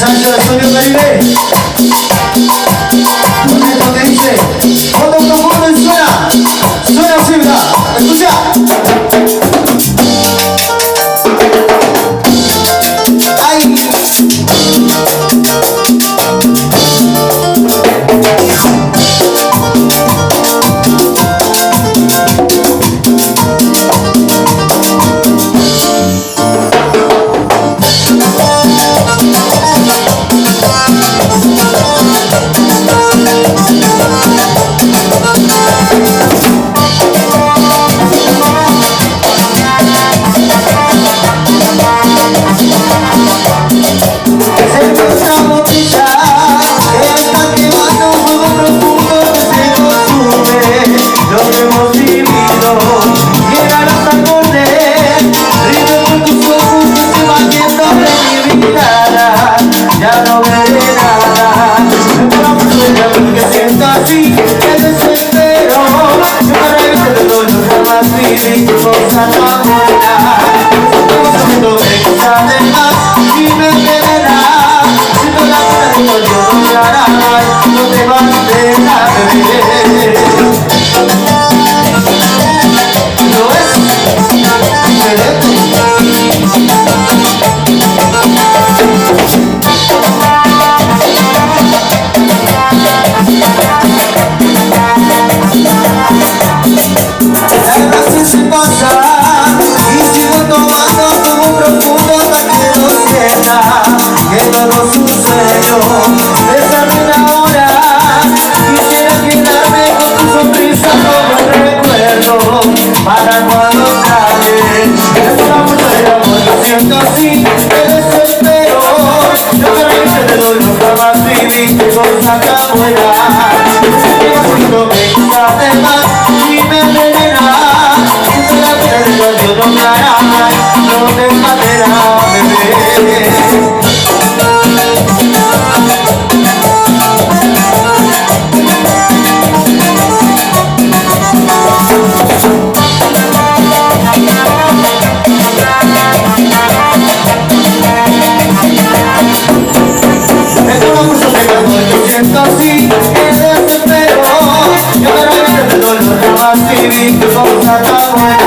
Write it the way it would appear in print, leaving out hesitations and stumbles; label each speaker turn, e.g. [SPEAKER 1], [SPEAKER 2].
[SPEAKER 1] Muchachos de Estudio Caribe, con esto que dice otro profundo y suena así, ¿verdad? Escucha.
[SPEAKER 2] Ya no veré nada, porque siento así, el desespero. Yo para irte de dolor jamás viví cosa tan buena. Siento que quizás de más y me envenena. Siento la pena de cual yo no te hará mal, no te vas a dejar beber. No es diferente. Que todo sucedió, bésame ahora. Quisiera quedarme con tu sonrisa como recuerdo para cuando sales. Es amor del amor, lo siento así, te desespero. Yo que reíste de dolor jamás viví cosa tan buena. Siento que quizás de más y me envenena. Siento la pena de cual yo no me hará mal, no te matará, bebé. Siento así, el desespero. Yo quiero irte de dolor jamás viví cosa tan buena.